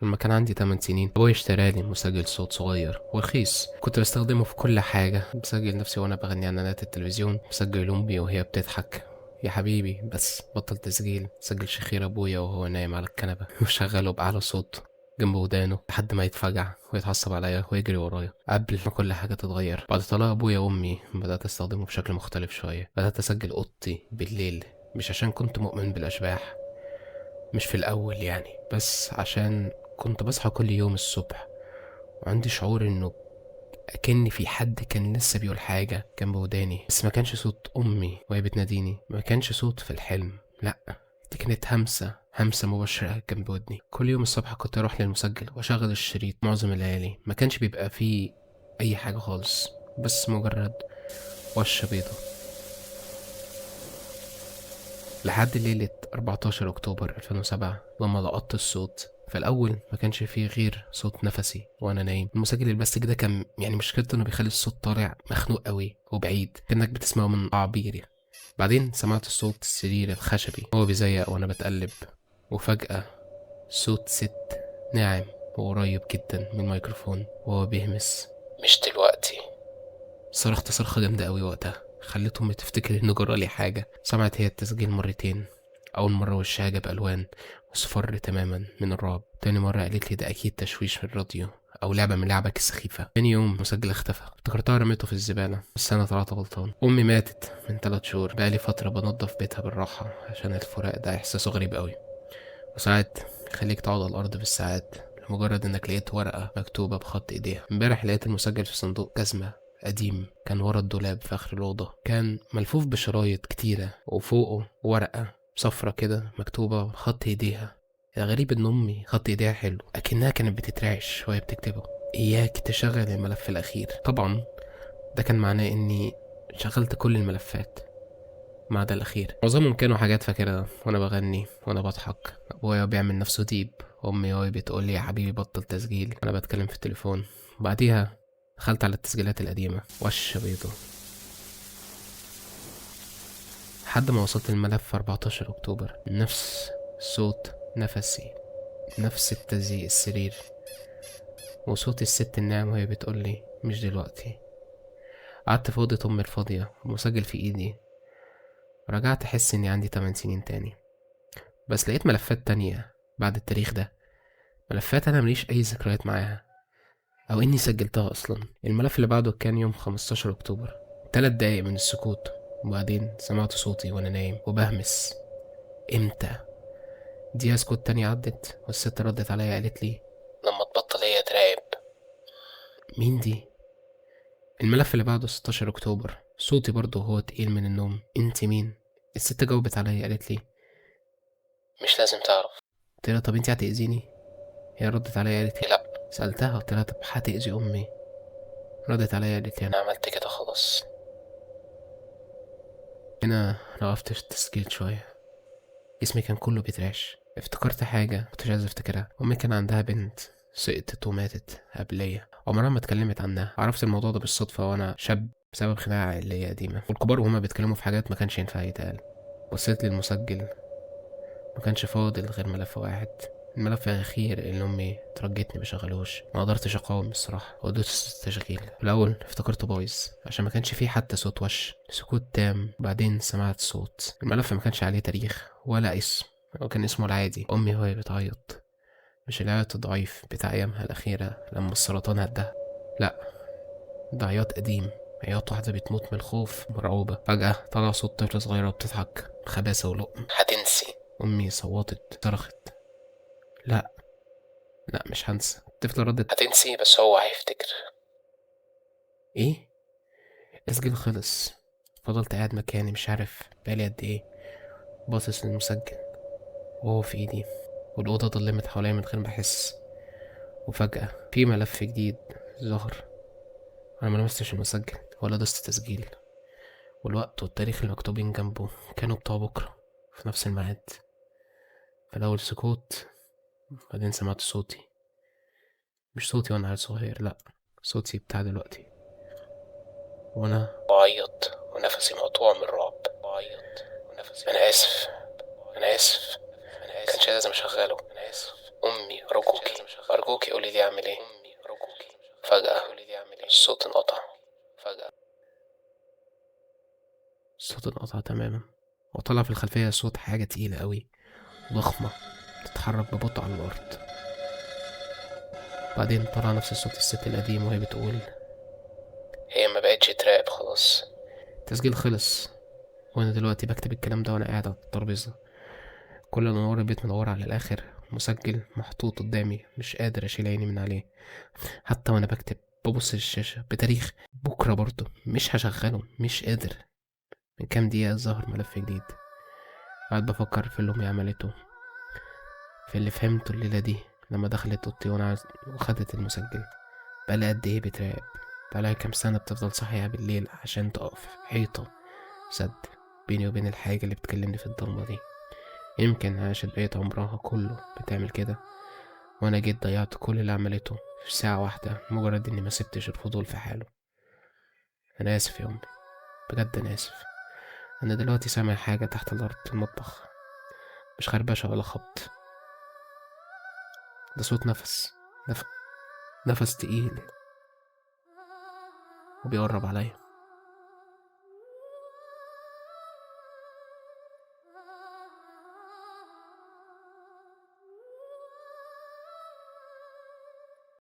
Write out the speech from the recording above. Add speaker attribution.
Speaker 1: لما كان عندي 8 سنين ابويا اشترالي مسجل صوت صغير ورخيص، كنت بستخدمه في كل حاجة. بسجل نفسي وانا بغني اعلانات التلفزيون، بسجل امي وهي بتضحك يا حبيبي بس بطل تسجيل، سجل شخير ابويا وهو نايم على الكنبة وشغله بأعلى صوت جنب ودانه لحد ما يتفجع ويتعصب عليا ويجري ورايا. قبل ما كل حاجة تتغير بعد طلاق ابويا وامي بدأت استخدمه بشكل مختلف شوية. بدأت اسجل اوضتي بالليل، مش عشان كنت مؤمن بالاشباح، مش في الأول يعني، بس عشان كنت بصحى كل يوم الصبح وعندي شعور إنه أكن في حد كان لسه بيقول حاجة جنب وداني، بس ما كانش صوت أمي وهي بتناديني، ما كانش صوت في الحلم، لأ، دي كانت همسة مباشرة جنب ودني. كل يوم الصبح كنت أروح للمسجل وأشغل الشريط. معظم الليالي ما كانش بيبقى فيه أي حاجة خالص، بس مجرد وشة بيضة. لحد ليلة 14 أكتوبر 2007 لما لقطت الصوت. في الأول ما كانش فيه غير صوت نفسي وأنا نايم. المسجل البلاستيك ده كان يعني مشكلته إنه بيخلي الصوت طالع مخنوق قوي وبعيد كأنك بتسمعه من أعابير. بعدين سمعت صوت السرير الخشبي وهو بيزيق وأنا بتقلب، وفجأة صوت ست ناعم وقريب جدا من الميكروفون وهو بيهمس: مش دلوقتي. صرخت صرخة جامدة قوي وقتها، خلت أمي تفتكر إن جرالي حاجة. سمعت هي التسجيل مرتين، أول مرة وشها جاب ألوان وصفر تماما من الرعب. تاني مرة قالت لي ده أكيد تشويش في الراديو أو لعبة من لعبك السخيفة. تاني يوم المسجل اختفى، افتكرتها رميته في الزبالة، بس أنا طلعت غلطان. أمي ماتت من 3 شهور، بقالي فترة بنضف بيتها بالراحة عشان الفراق ده إحساسه غريب قوي، وساعات يخليك تقعد على الأرض بالساعات لمجرد إنك لقيت ورقة مكتوبة بخط إيديها. امبارح لقيت المسجل في صندوق جزمة قديم كان ورا الدولاب في آخر الأوضة، كان ملفوف بشرايط كتيرة وفوقه ورقة صفرة كده مكتوبة بخط إيديها. الغريب إن أمي خط إيديها حلو، أكنها كانت بتترعش وهي بتكتبه: إياك تشغل الملف الأخير. طبعا ده كان معناه إني شغلت كل الملفات ما عدا الأخير. معظمهم كانوا حاجات فاكرها وأنا بغني وأنا بضحك، أبويا بيعمل نفسه ديب، وأمي وهي بتقولي يا حبيبي بطل تسجيل وأنا بتكلم في التليفون. بعديها دخلت على التسجيلات القديمة وش بيضة لحد ما وصلت الملف 14 أكتوبر. نفس صوت نفسي، نفس التزييق السرير، وصوت الست الناعمة وهي بتقولي مش دلوقتي. قعدت في أوضة أمي الفاضية ومسجل في إيدي، ورجعت أحس إني عندي 8 سنين تاني. بس لقيت ملفات تانية بعد التاريخ ده، ملفات أنا مليش أي ذكريات معاها أو إني سجلتها أصلا. الملف اللي بعده كان يوم 15 أكتوبر، 3 دقايق من السكوت وبعدين سمعت صوتي وأنا نايم وبهمس: إمتى؟ دقيقة سكوت تانية عدت والست ردت عليا قالت لي: لما تبطل هي تراقب. مين دي؟ الملف اللي بعده 16 أكتوبر، صوتي برضه هو تقيل من النوم: انت مين؟ الست جاوبت عليا قالت لي: مش لازم تعرف. قلت لها طب انت هتأذيني؟ هي ردت عليا قالت لي لا. سألتها قلت لها طب هتأذي أمي؟ ردت عليا قالت لي انا عملت كده خلاص. هنا وقفت في التسجيل شوية، جسمي كان كله بيترعش. افتكرت حاجة كنتش عايز افتكرها. امي كان عندها بنت سقطت وماتت قبلية، عمرها ما اتكلمت عنها. عرفت الموضوع ده بالصدفة وانا شاب بسبب خناقة عائلية قديمة، والكبار وهما بيتكلموا في حاجات ما كانش ينفع يتقال. بصيت للمسجل، ما كانش فاضل غير ملف واحد، الملف الأخير اللي أمي ترجتني مشغلوش. ما قدرتش أقاوم الصراحة ودوست التشغيل. في الأول افتكرته بايظ عشان ما كانش فيه حتى صوت وش، سكوت تام. بعدين سمعت صوت. الملف ما كانش عليه تاريخ ولا اسم، هو كان اسمه العادي: أمي وهي بتعيط. مش العياط الضعيف بتاع أيامها الأخيرة لما السرطان هدها، لأ، ده عياط قديم، عياط واحدة بتموت من الخوف مرعوبة. فجأة طلع صوت طفلة صغيرة بتضحك بخباثة ولقم: هتنسي. أمي صوتت صرخت: لا، لا مش هنسى. الطفلة ردت: هتنسي بس هو هيفتكر. ايه؟ التسجيل خلص. فضلت قاعد مكاني مش عارف بقالي قد ايه، باصص للمسجل وهو في ايدي، والأوضة ضلمت حواليا من غير ما أحس. وفجأة في ملف جديد ظهر. أنا ملمستش المسجل ولا دوست تسجيل، والوقت والتاريخ المكتوبين جنبه كانوا بتوع بكرة في نفس الميعاد. في الأول سكوت، بعدين سمعت صوتي. مش صوتي وأنا عيل صغير، لأ، صوتي بتاع دلوقتي وأنا بعيط ونفسي مقطوع من الرعب. بعيط ونفسي أنا آسف، أنا آسف، كانش لازم أشغله. أنا آسف أمي، أرجوكي أرجوكي قولي لي أعمل إيه. أمي أرجوكي. فجأة الصوت انقطع. الصوت انقطع تماما، وطلع في الخلفية صوت حاجة تقيلة أوي ضخمة تتحرك ببطء على الأرض. بعدين طلع نفس الصوت الست القديم وهي بتقول: هي ما بقتش تراقب خلاص. التسجيل خلص، وأنا دلوقتي بكتب الكلام ده وأنا قاعد على الترابيزة. كل أنوار البيت منورة على الآخر، مسجل محطوط قدامي مش قادر أشيل عيني من عليه. حتى وأنا بكتب ببص للشاشة بتاريخ بكرة برضه مش هشغله، مش قادر. من كام دقيقة ظهر ملف جديد. قاعد بفكر في اللي أمي عملته، في اللي فهمته الليلة دي لما دخلت أوضتي وخدت المسجل. بقالها قد إيه بتراقب؟ بقالها كام سنة بتفضل صاحية بالليل عشان تقف حيطة سد بيني وبين الحاجة اللي بتكلمني في الضلمة دي. يمكن عاشت بقية عمرها كله بتعمل كده، وأنا جيت ضيعت كل اللي عملته في ساعة واحدة مجرد إني ما سبتش الفضول في حاله. أنا آسف يا أمي، بجد أنا آسف. أنا دلوقتي سامع حاجة تحت الأرض في المطبخ، مش خربشة ولا خبط، ده صوت نفس نفس تقيل وبيقرب عليا.